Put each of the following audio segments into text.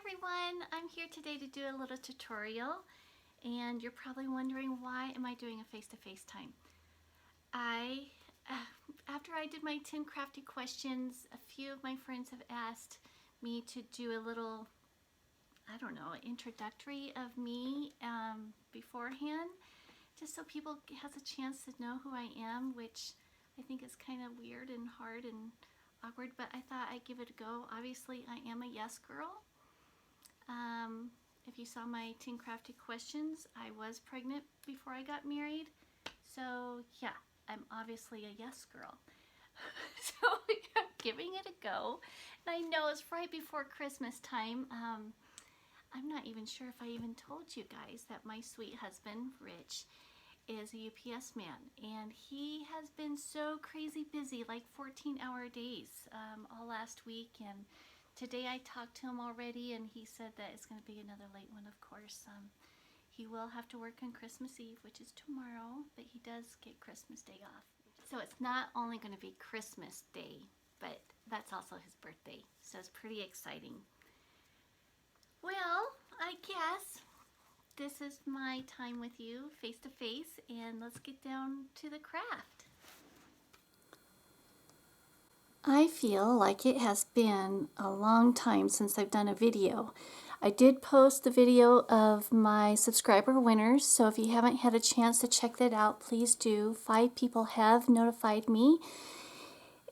everyone, I'm here today to do a little tutorial, and you're probably wondering, why am I doing a face-to-face time? After I did my 10 crafty questions, a few of my friends have asked me to do a little, I don't know, introductory of me beforehand, just so people has a chance to know who I am, which I think is kind of weird and hard and awkward, but I thought I'd give it a go. Obviously, I am a yes girl. If you saw my 10 crafty questions, I was pregnant before I got married. So yeah, I'm obviously a yes girl. So I'm giving it a go. And I know it's right before Christmas time. I'm not even sure if I even told you guys that my sweet husband, Rich, is a UPS man. And he has been so crazy busy, like 14-hour days all last week. And today I talked to him already, and he said that it's going to be another late one, of course. He will have to work on Christmas Eve, which is tomorrow, but he does get Christmas Day off. So it's not only going to be Christmas Day, but that's also his birthday. So it's pretty exciting. Well, I guess this is my time with you face to face, and let's get down to the craft. I feel like it has been a long time since I've done a video. I did post the video of my subscriber winners, so if you haven't had a chance to check that out, please do. 5 people have notified me,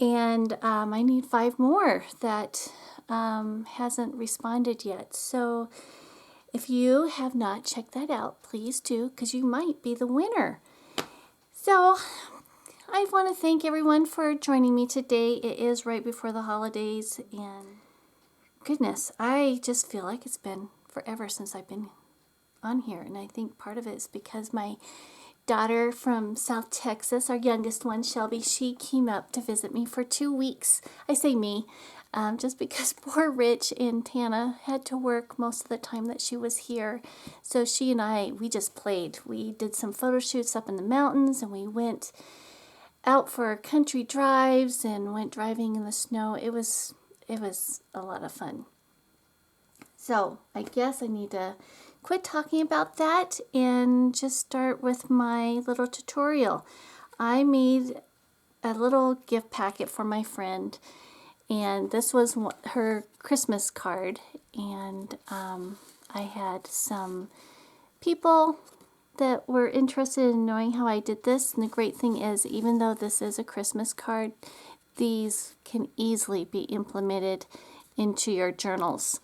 and I need 5 more that hasn't responded yet. So if you have not checked that out, please do, because you might be the winner. So I want to thank everyone for joining me today. It is right before the holidays, and goodness, I just feel like it's been forever since I've been on here, and I think part of it is because my daughter from South Texas, our youngest one, Shelby, she came up to visit me for 2 weeks. I say me, just because poor Rich and Tana had to work most of the time that she was here. So she and I, we just played. We did some photo shoots up in the mountains, and we went out for country drives and went driving in the snow. It was a lot of fun. So I guess I need to quit talking about that and just start with my little tutorial. I made a little gift packet for my friend, and this was her Christmas card, and I had some people that were interested in knowing how I did this. And the great thing is, even though this is a Christmas card, these can easily be implemented into your journals.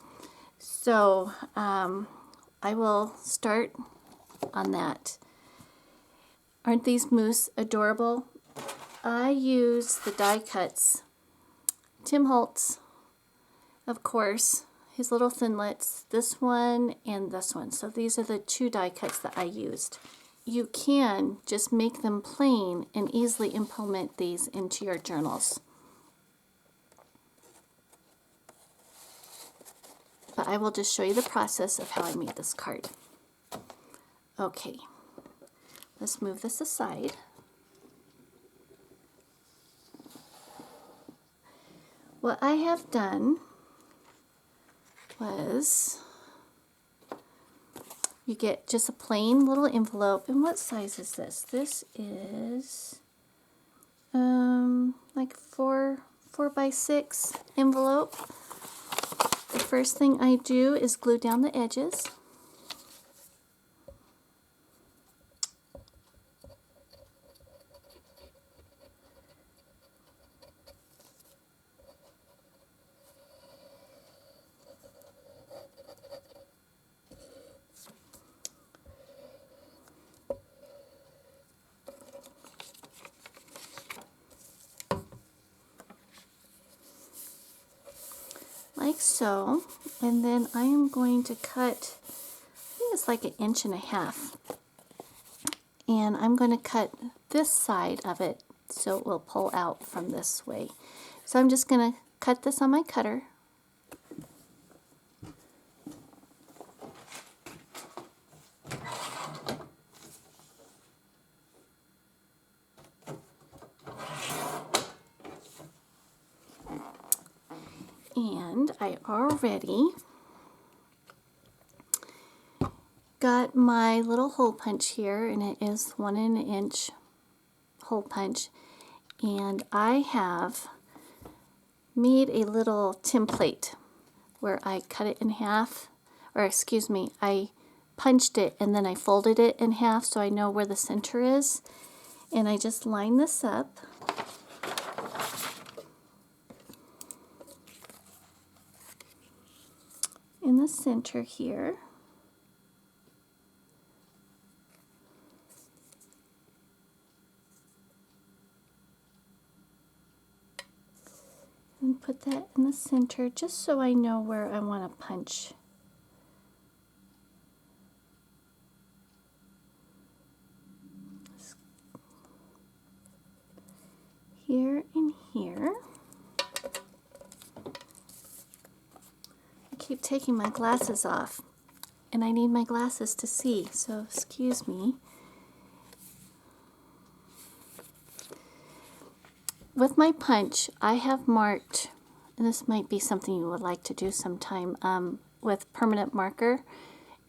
So I will start on that. Aren't these moose adorable? I use the die cuts. Tim Holtz, of course, his little thinlits, this one and this one. So these are the 2 die cuts that I used. You can just make them plain and easily implement these into your journals. But I will just show you the process of how I made this card. Okay, let's move this aside. What I have done was, you get just a plain little envelope. And what size is this? This is like 4 by 6 envelope. The first thing I do is glue down the edges. Like so, and then I am going to cut, I think it's like 1.5 inches, and I'm going to cut this side of it so it will pull out from this way. So I'm just going to cut this on my cutter. And I already got my little hole punch here, and it is 1" hole punch, and I have made a little template where I cut it in half, or excuse me, I punched it and then I folded it in half so I know where the center is, and I just line this up. In the center here. And put that in the center just so I know where I want to punch. Here and here. I keep taking my glasses off, and I need my glasses to see, so excuse me. With my punch, I have marked, and this might be something you would like to do sometime with permanent marker,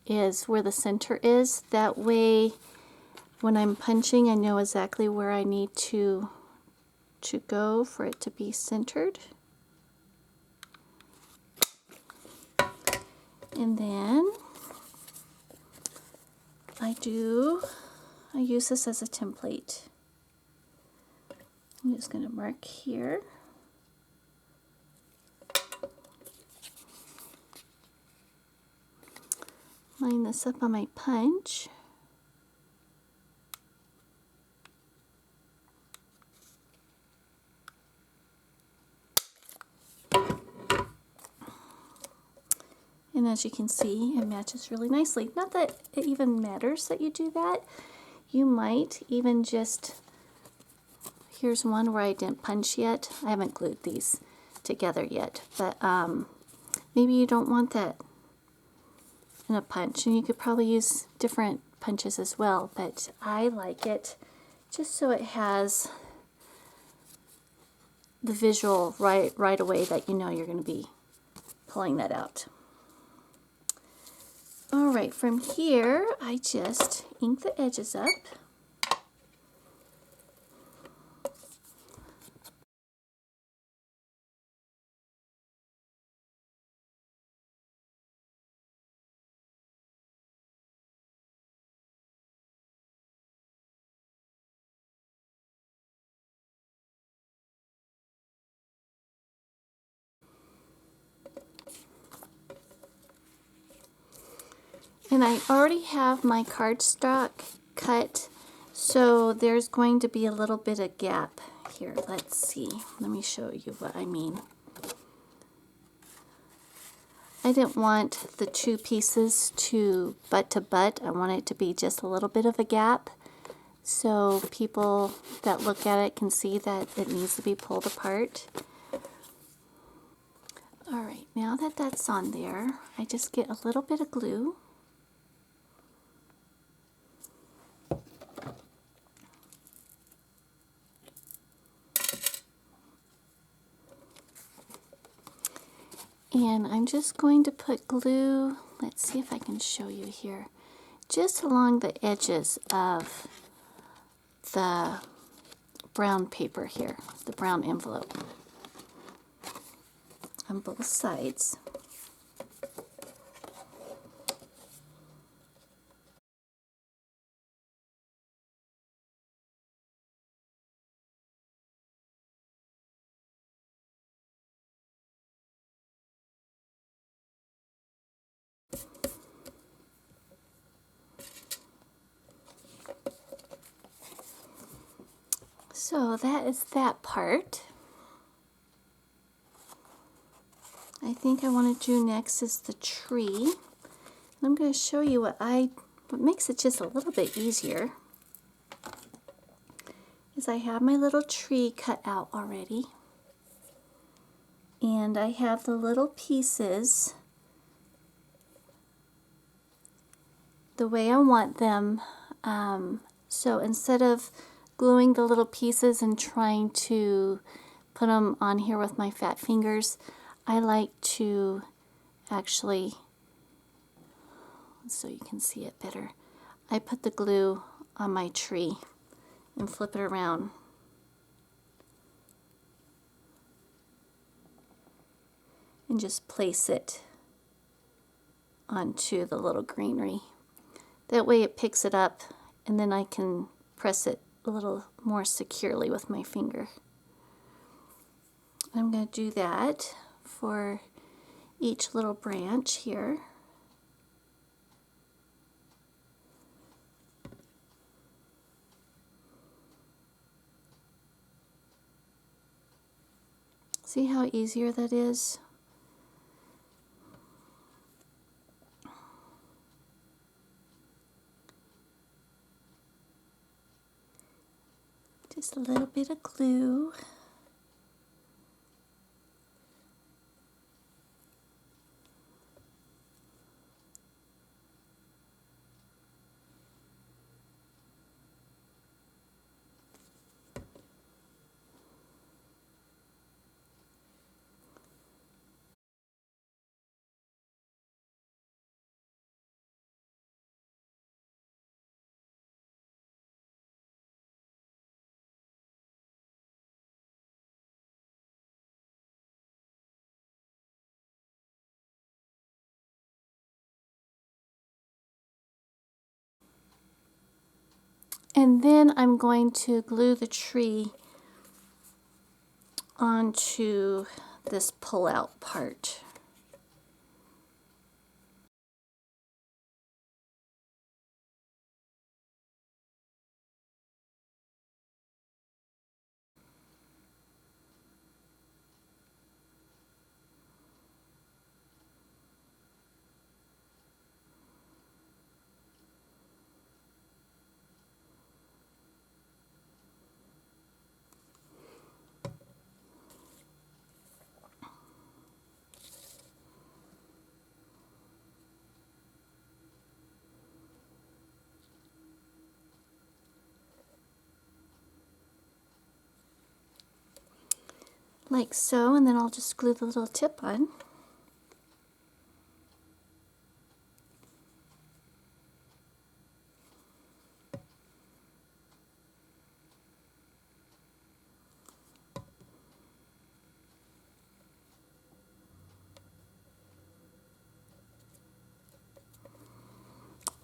is where the center is. That way, when I'm punching, I know exactly where I need to go for it to be centered. And then I use this as a template. I'm just going to mark here. Line this up on my punch. And as you can see, it matches really nicely. Not that it even matters that you do that. You might even just, here's one where I didn't punch yet. I haven't glued these together yet, but maybe you don't want that in a punch, and you could probably use different punches as well, but I like it just so it has the visual right away that you know you're going to be pulling that out. Alright, from here I just ink the edges up. And I already have my cardstock cut, so there's going to be a little bit of gap here. Let's see. Let me show you what I mean. I didn't want the two pieces to butt. I want it to be just a little bit of a gap, so people that look at it can see that it needs to be pulled apart. Alright, now that that's on there, I just get a little bit of glue. And I'm just going to put glue, let's see if I can show you here, just along the edges of the brown paper here, the brown envelope, on both sides. So that is that part. I think I want to do next is the tree. I'm going to show you what makes it just a little bit easier is I have my little tree cut out already, and I have the little pieces the way I want them. So instead of gluing the little pieces and trying to put them on here with my fat fingers, I like to actually so you can see it better. I put the glue on my tree and flip it around. And just place it onto the little greenery. That way it picks it up, and then I can press it a little more securely with my finger. I'm going to do that for each little branch here. See how easier that is? Just a little bit of glue. And then I'm going to glue the tree onto this pull-out part. Like so, and then I'll just glue the little tip on.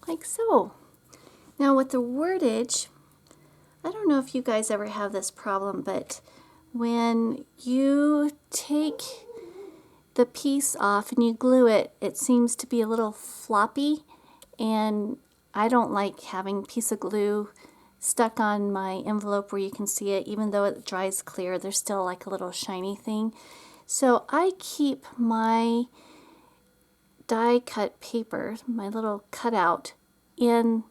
Like so. Now with the wordage, I don't know if you guys ever have this problem, but when you take the piece off and you glue it, it seems to be a little floppy, and I don't like having a piece of glue stuck on my envelope where you can see it. Even though it dries clear, there's still like a little shiny thing. So I keep my die cut paper, my little cutout, in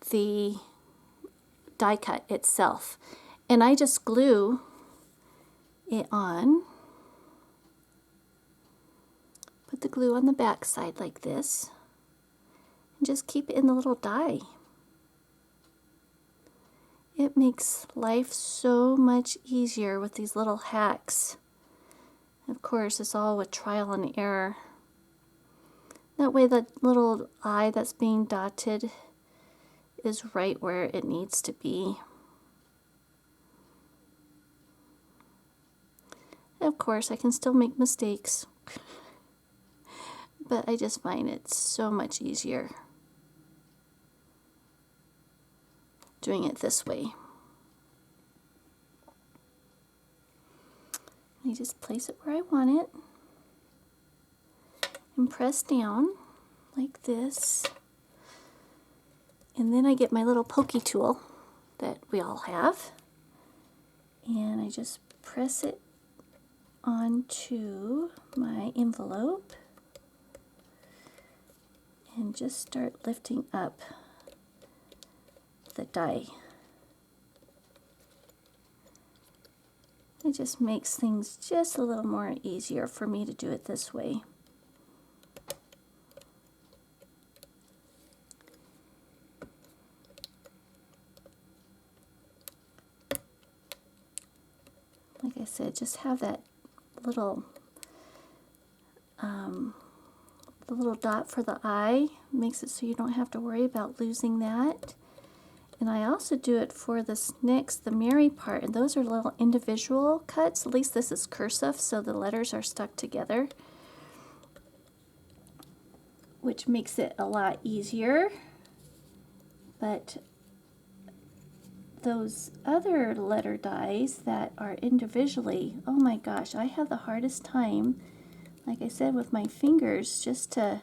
the die cut itself, and I just glue it on. Put the glue on the back side like this, and just keep it in the little die. It makes life so much easier with these little hacks. Of course, it's all with trial and error. That way the little I that's being dotted is right where it needs to be. Of course, I can still make mistakes, but I just find it so much easier doing it this way. I just place it where I want it and press down like this. And then I get my little pokey tool that we all have, and I just press it onto my envelope and just start lifting up the die. It just makes things just a little more easier for me to do it this way. Like I said, just have that little the little dot for the eye. Makes it so you don't have to worry about losing that. And I also do it for this next, the Mary part, and those are little individual cuts. At least this is cursive, so the letters are stuck together, which makes it a lot easier. But those other letter dies that are individually, oh my gosh, I have the hardest time, like I said, with my fingers, just to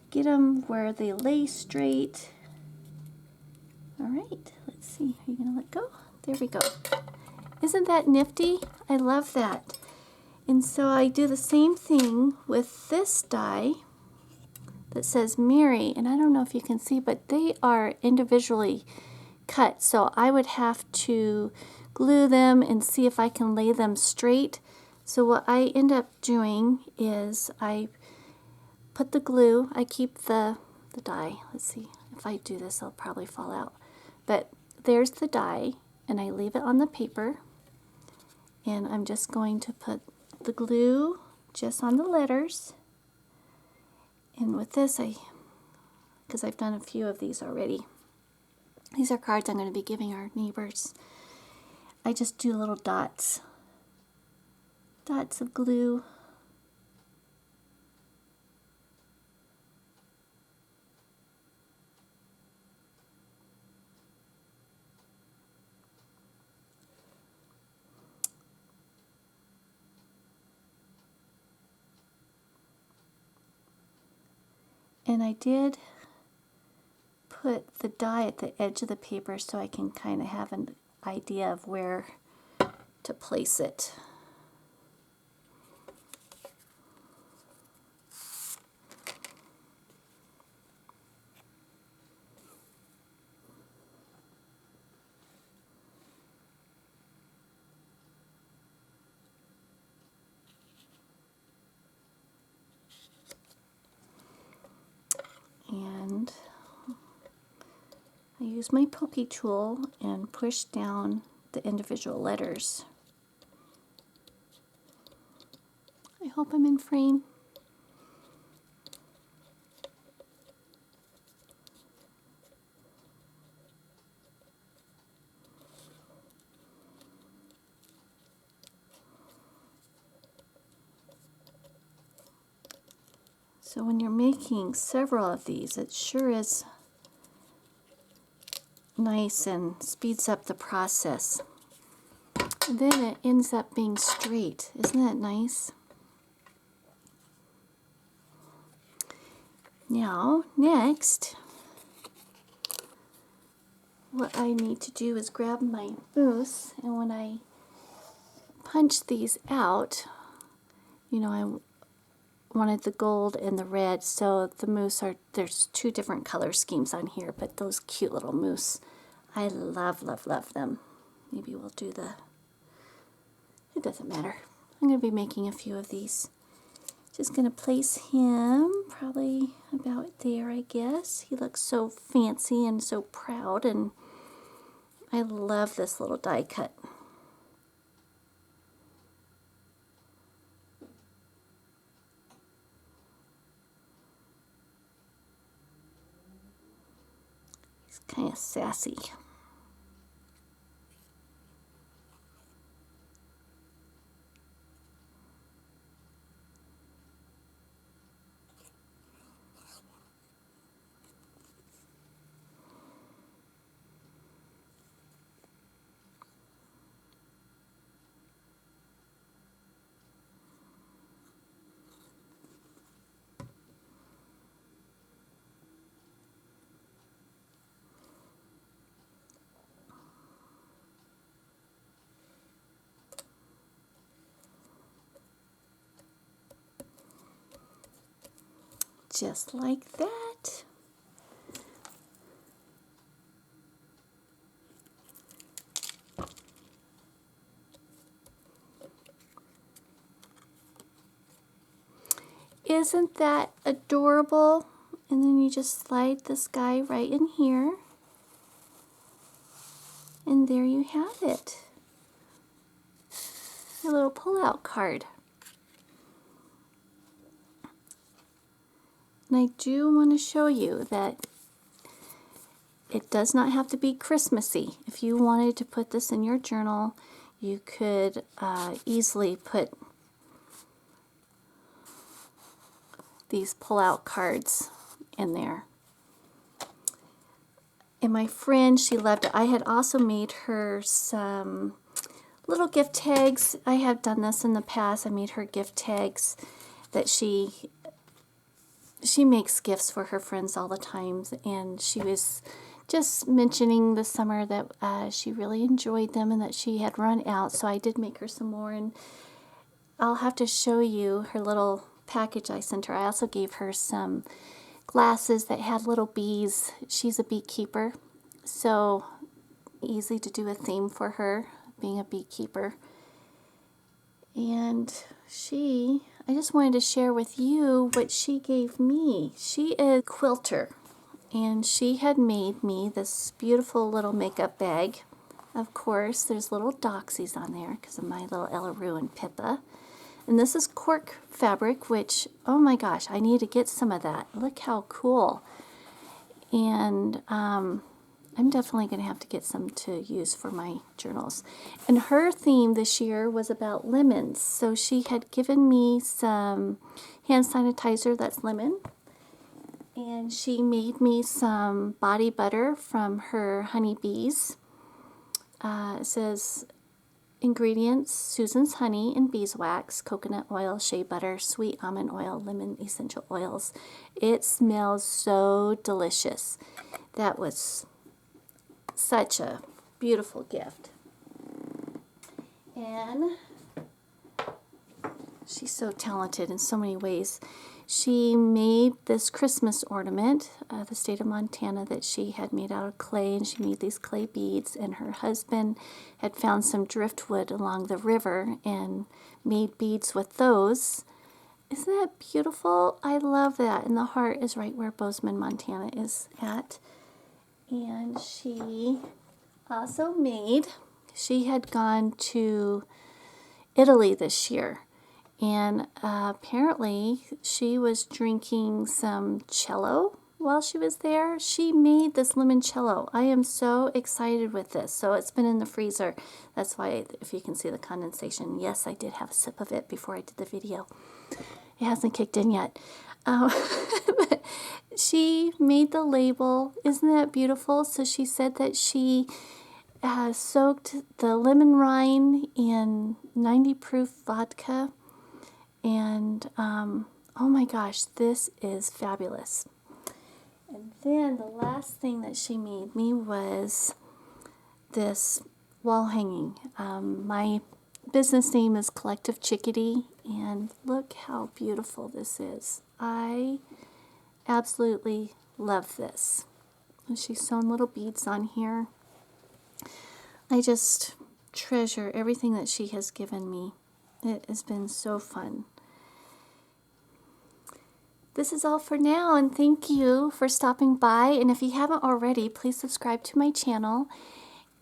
get them where they lay straight. All right, let's see. Are you going to let go? There we go. Isn't that nifty? I love that. And so I do the same thing with this die that says Mary. And I don't know if you can see, but they are individually cut. So I would have to glue them and see if I can lay them straight. So what I end up doing is I put the glue. I keep the die. Let's see. If I do this, I'll probably fall out. But there's the die, and I leave it on the paper, and I'm just going to put the glue just on the letters. And with this, because I've done a few of these already, these are cards I'm going to be giving our neighbors. I just do little dots of glue. And I did put the die at the edge of the paper so I can kind of have an idea of where to place it. And I use my pokey tool and push down the individual letters. I hope I'm in frame. So when you're making several of these, it sure is nice and speeds up the process. And then it ends up being straight. Isn't that nice? Now, next, what I need to do is grab my mousse, and when I punch these out, you know, I wanted the gold and the red, so the mousse there's two different color schemes on here, but those cute little mousse, I love, love, love them. Maybe we'll do it doesn't matter. I'm going to be making a few of these. Just going to place him probably about there, I guess. He looks so fancy and so proud, and I love this little die cut. He's kind of sassy. Just like that. Isn't that adorable? And then you just slide this guy right in here. And there you have it. A little pull-out card. And I do want to show you that it does not have to be Christmassy. If you wanted to put this in your journal, you could easily put these pull-out cards in there. And my friend, she loved it. I had also made her some little gift tags. I have done this in the past. I made her gift tags that she makes gifts for her friends all the time, and she was just mentioning this summer that she really enjoyed them and that she had run out, so I did make her some more, and I'll have to show you her little package I sent her. I also gave her some glasses that had little bees. She's a beekeeper, so easy to do a theme for her, being a beekeeper. And I just wanted to share with you what she gave me. She is a quilter, and she had made me this beautiful little makeup bag. Of course, there's little doxies on there because of my little Ellaroo and Pippa. And this is cork fabric, which, oh my gosh, I need to get some of that. Look how cool. And I'm definitely going to have to get some to use for my journals. And her theme this year was about lemons. So she had given me some hand sanitizer that's lemon. And she made me some body butter from her honeybees. It says ingredients: Susan's honey and beeswax, coconut oil, shea butter, sweet almond oil, lemon essential oils. It smells so delicious. That was such a beautiful gift. And she's so talented in so many ways. She made this Christmas ornament, the state of Montana, that she had made out of clay, and she made these clay beads, and her husband had found some driftwood along the river and made beads with those. Isn't that beautiful? I love that. And the heart is right where Bozeman, Montana is at. And she also she had gone to Italy this year, and apparently she was drinking some cello while she was there. She made this limoncello. I am so excited with this. So it's been in the freezer. That's why, if you can see the condensation, yes, I did have a sip of it before I did the video. It hasn't kicked in yet. But she made the label. Isn't that beautiful? So she said that she soaked the lemon rind in 90 proof vodka. And oh my gosh, this is fabulous. And then the last thing that she made me was this wall hanging. My business name is Collective Chickadee, and look how beautiful this is. I absolutely love this. And she's sewn little beads on here. I just treasure everything that she has given me. It has been so fun. This is all for now, and thank you for stopping by. And if you haven't already, please subscribe to my channel.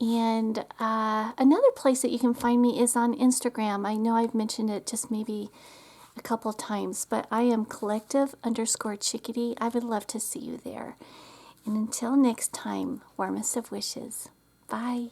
And another place that you can find me is on Instagram. I know I've mentioned it just maybe a couple times, but I am collective_chickadee. I would love to see you there. And until next time, warmest of wishes. Bye.